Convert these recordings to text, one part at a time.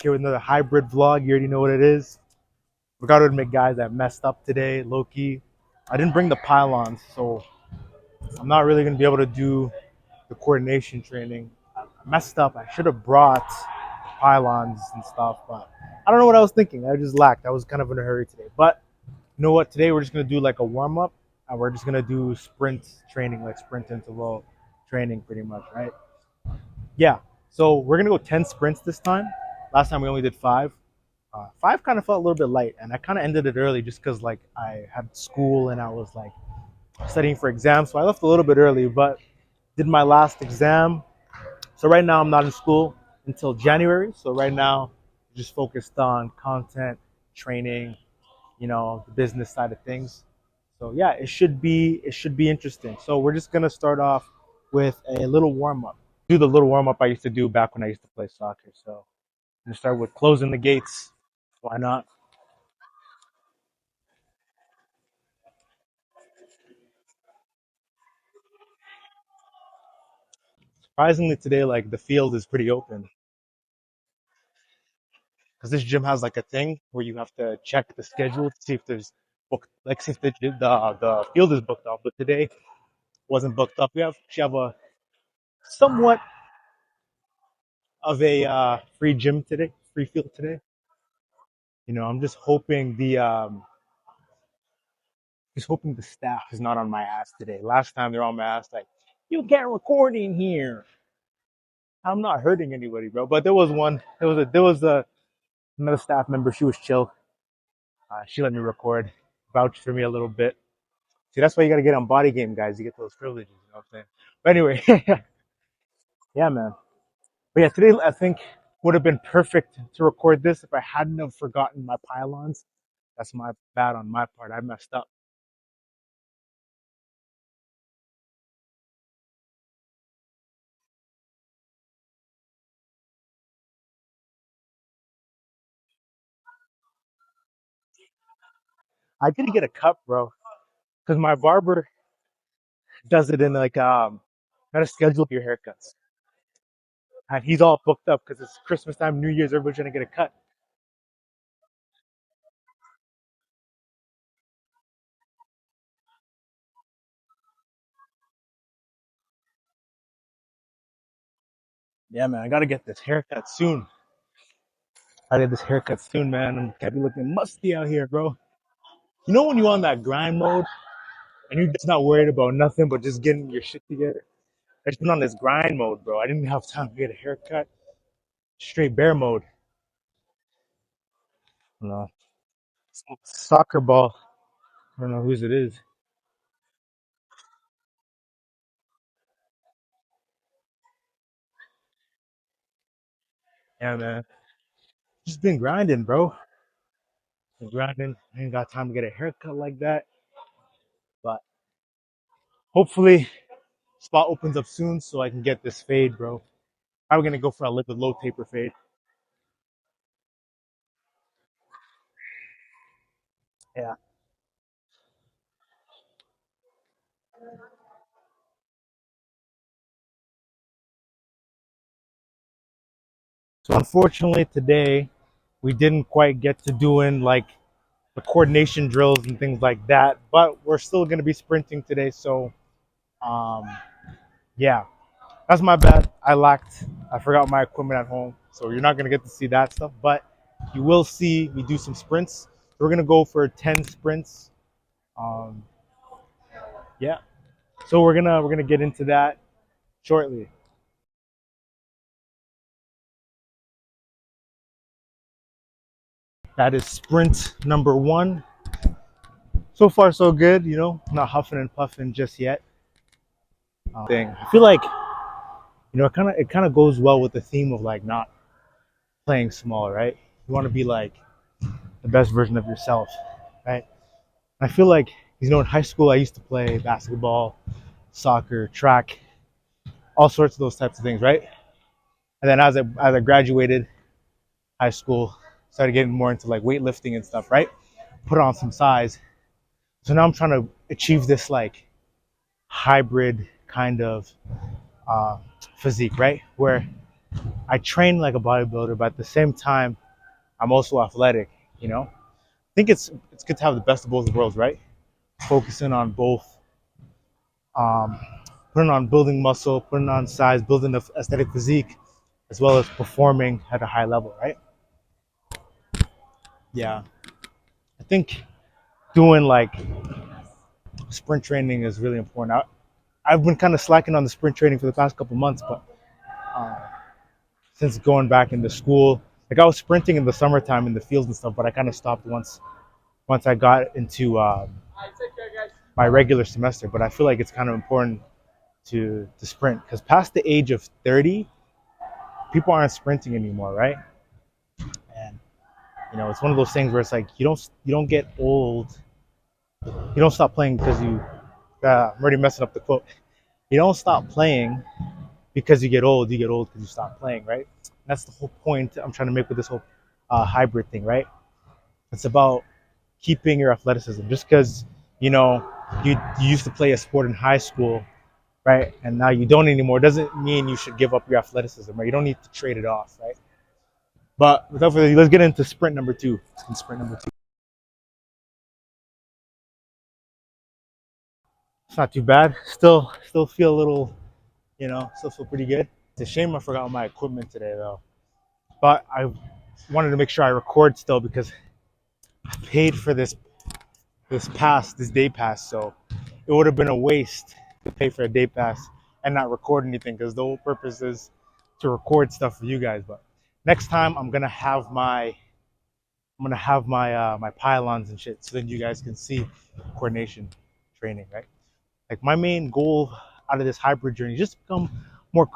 Here with another hybrid vlog. You already know what it is. We gotta admit, guys, I messed up today, low key. I didn't bring the pylons, so I'm not really gonna be able to do the coordination training. I messed up. I should have brought pylons and stuff, but I don't know what I was thinking. I just lacked. I was kind of in a hurry today. But you know what? Today we're just gonna do like a warm up, and we're just gonna do sprint training, like sprint interval training, pretty much, right? Yeah. So we're gonna go 10 sprints this time. Last time we only did five. Five kind of felt a little bit light, and I kind of ended it early just because like I had school and I was like studying for exams, so I left a little bit early. But did my last exam, so right now I'm not in school until January. So right now, just focused on content, training, the business side of things. So yeah, it should be interesting. So we're just gonna start off with a little warm up. Do the little warm up I used to do back when I used to play soccer. So I'm gonna start with closing the gates. Why not? Surprisingly today, like the field is pretty open because this gym has like a thing where you have to check the schedule to see if there's booked, like see if the field is booked up. But today wasn't booked up. We have a somewhat of a free gym today, free field today. I'm just hoping the staff is not on my ass today. Last time they're on my ass, like you can't record in here. I'm not hurting anybody, bro. But there was one. There was another staff member. She was chill. She let me record, vouched for me a little bit. See, that's why you got to get on body game, guys. You get those privileges. You know what I'm saying? But anyway, yeah, man. But yeah, today I think would have been perfect to record this if I hadn't have forgotten my pylons. That's my bad on my part. I messed up. I didn't get a cut, bro, because my barber does it in like gotta schedule your haircuts, and he's all booked up because it's Christmas time, New Year's. Everybody's trying to get a cut. Yeah, man, I gotta get this haircut soon. I get this haircut soon, man. I'm gonna be looking musty out here, bro. You know when you're on that grind mode and you're just not worried about nothing but just getting your shit together. I just been on this grind mode, bro. I didn't have time to get a haircut. Straight bear mode. No, soccer ball. I don't know whose it is. Yeah, man. Just been grinding, bro. Been grinding. I ain't got time to get a haircut like that. But hopefully, spot opens up soon so I can get this fade, bro. I'm gonna go for a liquid low taper fade. Yeah. So unfortunately today we didn't quite get to doing like the coordination drills and things like that, but we're still gonna be sprinting today. So um, yeah, that's my bad. I forgot my equipment at home, so you're not gonna get to see that stuff. But you will see me do some sprints. We're gonna go for 10 sprints. Um, yeah, so we're gonna get into that shortly. That is sprint number one. So far, so good. Not huffing and puffing just yet. Thing. I feel like it kind of goes well with the theme of like not playing small, right? You want to be like the best version of yourself, right? I feel like in high school I used to play basketball, soccer, track, all sorts of those types of things, right? And then as I graduated high school, started getting more into like weightlifting and stuff, right? Put on some size. So now I'm trying to achieve this like hybrid kind of uh, physique, right? Where I train like a bodybuilder, but at the same time, I'm also athletic. You know, I think it's good to have the best of both worlds, right? Focusing on both, um, putting on building muscle, putting on size, building the aesthetic physique, as well as performing at a high level, right? Yeah, I think doing like sprint training is really important. I've been kind of slacking on the sprint training for the past couple months, but uh, since going back into school, like I was sprinting in the summertime in the fields and stuff, but I kind of stopped once I got into my regular semester. But I feel like it's kind of important to sprint because past the age of 30, people aren't sprinting anymore, right? And it's one of those things where it's like you don't get old. You don't stop playing because you. I'm already messing up the quote. You don't stop playing because you get old. You get old because you stop playing, right? That's the whole point I'm trying to make with this whole hybrid thing, right? It's about keeping your athleticism. Just because you know you used to play a sport in high school, right, and now you don't anymore, doesn't mean you should give up your athleticism, right? You don't need to trade it off, right? But without further ado, let's get into sprint number two. Sprint number two. It's not too bad. Still feel a little, still feel pretty good. It's a shame I forgot my equipment today though. But I wanted to make sure I record still because I paid for this day pass, so it would have been a waste to pay for a day pass and not record anything because the whole purpose is to record stuff for you guys. But next time I'm gonna have my my pylons and shit so then you guys can see coordination training, right? Like my main goal out of this hybrid journey is just to become more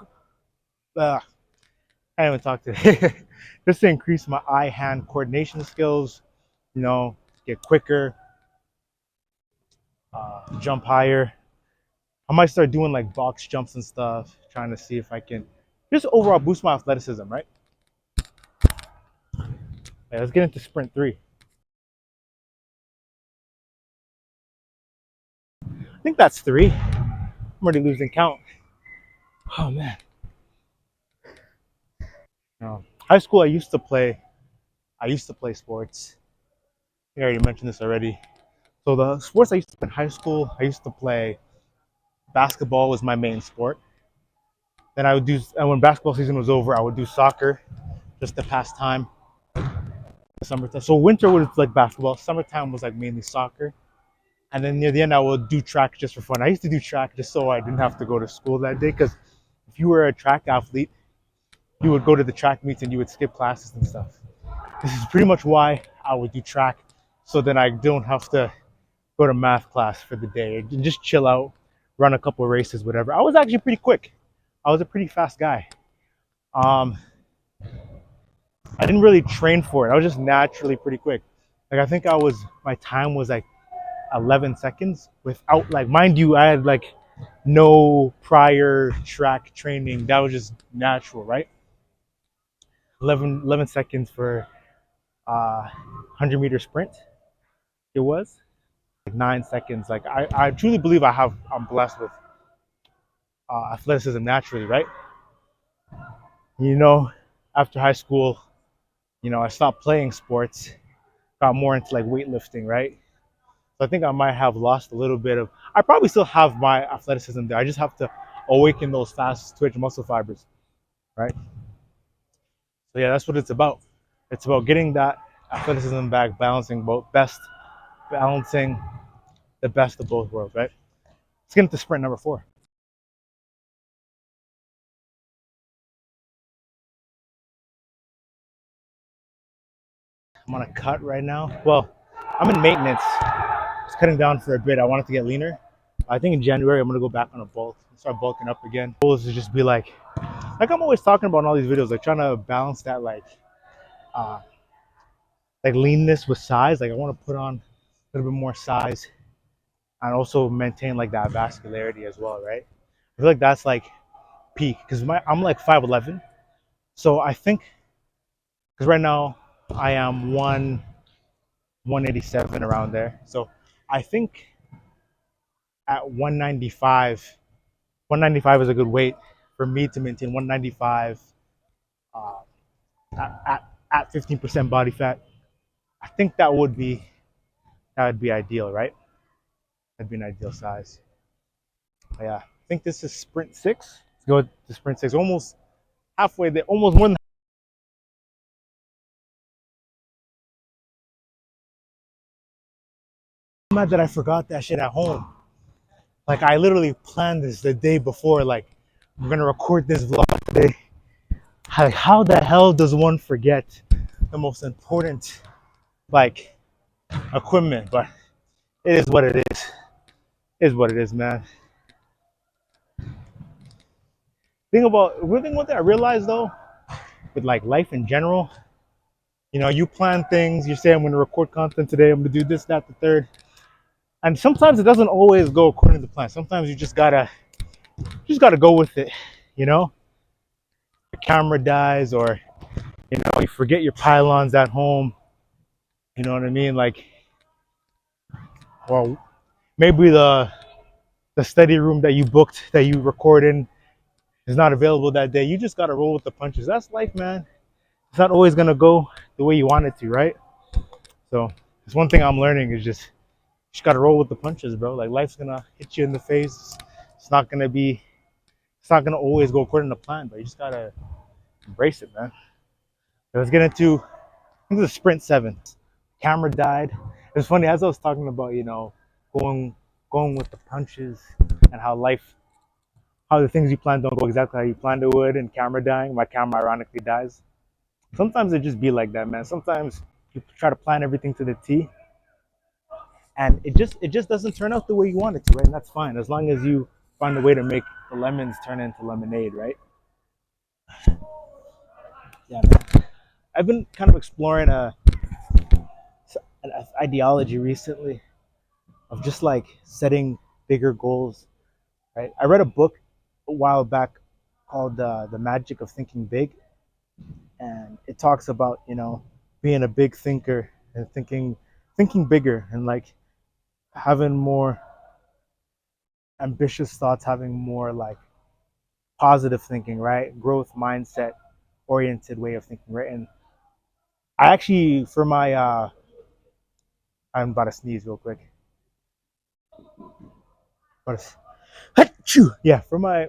I haven't talked to just to increase my eye hand coordination skills, you know, get quicker, jump higher. I might start doing like box jumps and stuff, trying to see if I can just overall boost my athleticism, right? Yeah, let's get into sprint three. I think that's three. I'm already losing count. Oh man. High school I used to play sports. I already mentioned this already. So the sports I used to play in high school, I used to play basketball was my main sport. Then I would do, and when basketball season was over, I would do soccer just to pass time. Summertime. So winter was like basketball. Summertime was like mainly soccer. And then near the end, I would do track just for fun. I used to do track just so I didn't have to go to school that day. Because if you were a track athlete, you would go to the track meets and you would skip classes and stuff. This is pretty much why I would do track, so then I don't have to go to math class for the day and just chill out, run a couple of races, whatever. I was actually pretty quick. I was a pretty fast guy. Um, I didn't really train for it. I was just naturally pretty quick. Like I think my time was like 11 seconds without like, mind you, I had like no prior track training. That was just natural, right? 11 seconds for 100-meter sprint. It was like 9 seconds. Like I truly believe I'm blessed with athleticism naturally, right? You know, after high school, I stopped playing sports, got more into like weightlifting, right? So I think I might have lost a little bit of. I probably still have my athleticism there. I just have to awaken those fast twitch muscle fibers, right? So yeah, that's what it's about. It's about getting that athleticism back, balancing the best of both worlds, right? Let's get into sprint number four. I'm on a cut right now. Well, I'm in maintenance. It's cutting down for a bit. I want it to get leaner. I think in January I'm gonna go back on a bulk, start bulking up again. The goal is to just be like I'm always talking about in all these videos, like trying to balance that uh, like leanness with size. Like I want to put on a little bit more size and also maintain like that vascularity as well, right? I feel like that's like peak because I'm like 5'11", so I think because right now I am 187 around there, so I think at 195 is a good weight for me to maintain 195 uh, at 15% body fat. I think that would be ideal, right? That'd be an ideal size. But yeah, I think this is sprint six. Let's go to sprint six. Almost halfway there. Almost more than. I'm mad that I forgot that shit at home. Like I literally planned this the day before. Like we're gonna record this vlog today. How the hell does one forget the most important like equipment? But it is what it is. It is what it is, man. One thing that I realized though, with like life in general, you plan things. You say I'm gonna record content today. I'm gonna do this, that, the third, and sometimes it doesn't always go according to plan. Sometimes you just gotta go with it. You know, the camera dies, or you forget your pylons at home. You know what I mean? Like, or maybe the study room that you booked that you record in is not available that day. You just gotta roll with the punches. That's life, man. It's not always gonna go the way you want it to, right? So it's one thing I'm learning is just gotta roll with the punches, bro. Like life's gonna hit you in the face. It's not gonna be it's not gonna always go according to plan, but you just gotta embrace it, man. Let's get into the sprint seven. Camera died. It's funny as I was talking about, going going with the punches and how the things you plan don't go exactly how you planned it would, and camera dying. My camera ironically dies. Sometimes it just be like that, man. Sometimes you try to plan everything to the T, and it just doesn't turn out the way you want it to, right? And that's fine as long as you find a way to make the lemons turn into lemonade, right? Yeah, man. I've been kind of exploring an ideology recently of just like setting bigger goals, right? I read a book a while back called "The Magic of Thinking Big," and it talks about being a big thinker and thinking bigger and like having more ambitious thoughts, having more like positive thinking, right? Growth mindset oriented way of thinking, right? And I actually, for my, I'm about to sneeze real quick. But yeah, I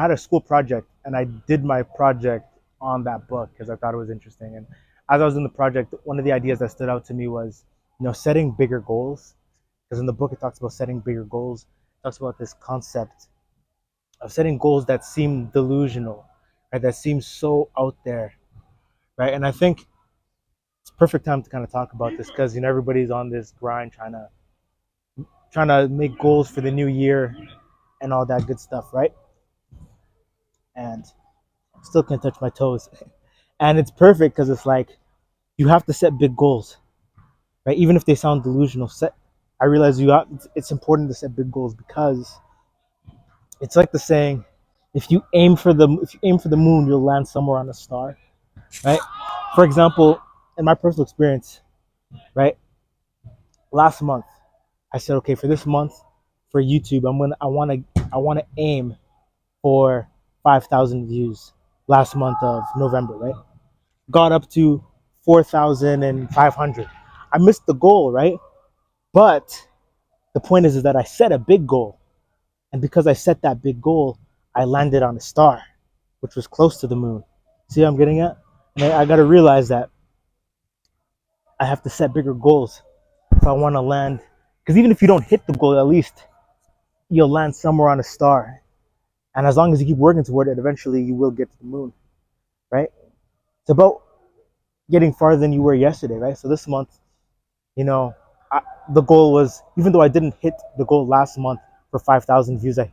had a school project and I did my project on that book because I thought it was interesting. And as I was in the project, one of the ideas that stood out to me was, setting bigger goals. Because in the book it talks about setting bigger goals. It talks about this concept of setting goals that seem delusional, right? That seem so out there, right? And I think it's perfect time to kind of talk about this because everybody's on this grind trying to make goals for the new year and all that good stuff, right? And still can't touch my toes. And it's perfect because it's like you have to set big goals, right? Even if they sound delusional. I realize it's important to set big goals because it's like the saying, if you aim for the moon, you'll land somewhere on a star, right? For example, in my personal experience, right? Last month, I said, okay, for this month, for YouTube, I want to aim for 5,000 views. Last month of November, right? Got up to 4,500. I missed the goal, right? But the point is that I set a big goal, and because I set that big goal, I landed on a star, which was close to the moon. See what I'm getting at? And I got to realize that I have to set bigger goals if I want to land. Because even if you don't hit the goal, at least you'll land somewhere on a star. And as long as you keep working toward it, eventually you will get to the moon, right? It's about getting farther than you were yesterday, right? So this month, you know, the goal was, even though I didn't hit the goal last month for 5,000 views, I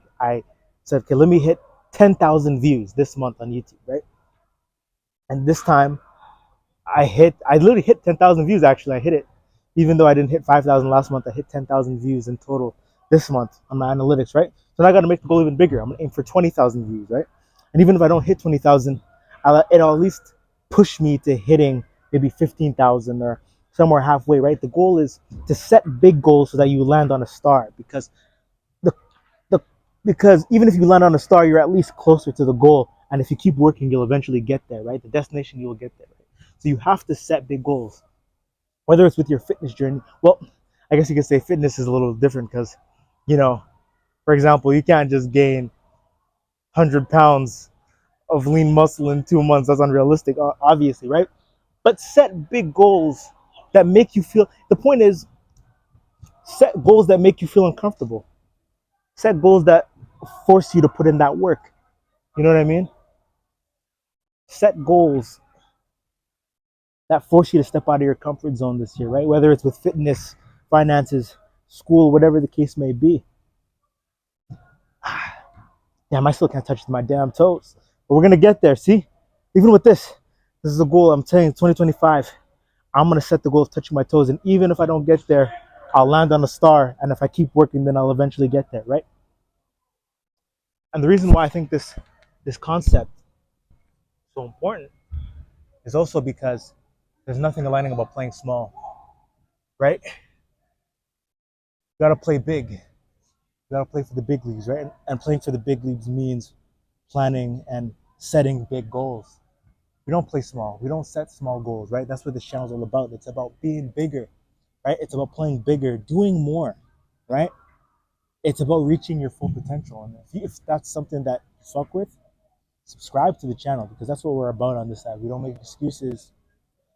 said, okay, let me hit 10,000 views this month on YouTube, right? And this time, I literally hit 10,000 views. Actually, I hit it, even though I didn't hit 5,000 last month. I hit 10,000 views in total this month on my analytics, right? So now I got to make the goal even bigger. I'm gonna aim for 20,000 views, right? And even if I don't hit 20,000, it'll at least push me to hitting maybe 15,000 or somewhere halfway, right? The goal is to set big goals so that you land on a star, because the because even if you land on a star, you're at least closer to the goal And if you keep working, you'll eventually get there, right? The destination, you'll get there, right? So you have to set big goals, whether it's with your fitness journey. Well, I guess you could say fitness is a little different because, you know, for example, you can't just gain 100 pounds of lean muscle in 2 months. That's unrealistic, obviously, right? But set big goals that make you feel, the point is, set goals that make you feel uncomfortable. Set goals that force you to put in that work. You know what I mean? Set goals that force you to step out of your comfort zone this year, right? Whether it's with fitness, finances, school, whatever the case may be. Damn, I still can't touch my damn toes. But we're gonna get there, see? Even with this is a goal. I'm telling you, 2025, I'm gonna set the goal of touching my toes. And even if I don't get there, I'll land on a star. And if I keep working, then I'll eventually get there, right? And the reason why I think this concept is so important is also because there's nothing aligning about playing small, right? You gotta play big. You gotta play for the big leagues, right? And playing for the big leagues means planning and setting big goals. We don't play small. We don't set small goals, right? That's what this channel is all about. It's about being bigger, right? It's about playing bigger, doing more, right? It's about reaching your full potential. And if that's something that you fuck with, subscribe to the channel because that's what we're about on this side. We don't make excuses.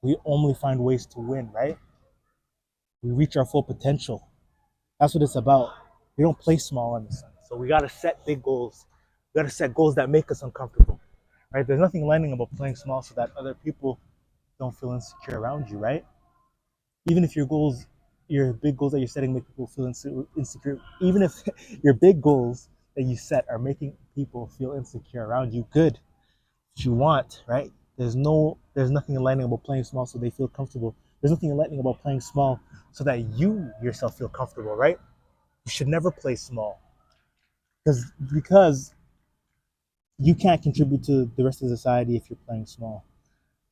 We only find ways to win, right? We reach our full potential. That's what it's about. We don't play small on this side. So we got to set big goals. We got to set goals that make us uncomfortable, right? There's nothing landing about playing small so that other people don't feel insecure around you, right? Even if your big goals that you're setting make people feel insecure, even if your big goals that you set are making people feel insecure around you, good, what you want, right? There's nothing enlightening about playing small so they feel comfortable. There's nothing enlightening about playing small so that you yourself feel comfortable, right? You should never play small because you can't contribute to the rest of society if you're playing small,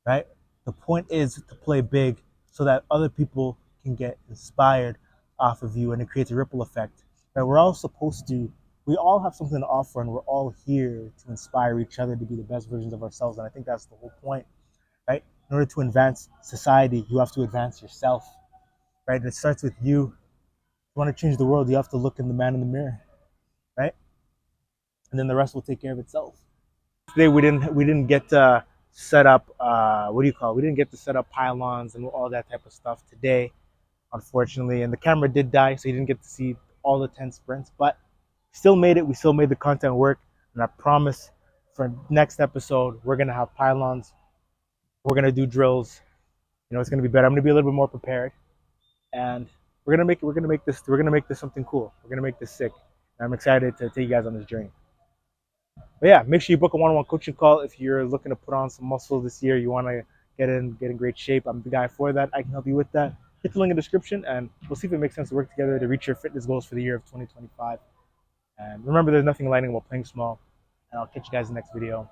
right? The point is to play big so that other people can get inspired off of you and it creates a ripple effect. Right? We all have something to offer and we're all here to inspire each other to be the best versions of ourselves. And I think that's the whole point, right? In order to advance society, you have to advance yourself, right? It starts with you. If you want to change the world, you have to look in the man in the mirror, right? And then the rest will take care of itself. Today we didn't get to set up what do you call it? We didn't get to set up pylons and all that type of stuff today, unfortunately. And the camera did die, so you didn't get to see all the 10 sprints, but still made it. We still made the content work. And I promise for next episode, we're gonna have pylons. We're gonna do drills. You know, it's gonna be better. I'm gonna be a little bit more prepared. And we're gonna make this something cool. We're gonna make this sick. And I'm excited to take you guys on this journey. But yeah, make sure you book a one-on-one coaching call if you're looking to put on some muscle this year. You want to get in great shape. I'm the guy for that. I can help you with that. Hit the link in the description, and we'll see if it makes sense to work together to reach your fitness goals for the year of 2025. And remember, there's nothing aligning about playing small. And I'll catch you guys in the next video.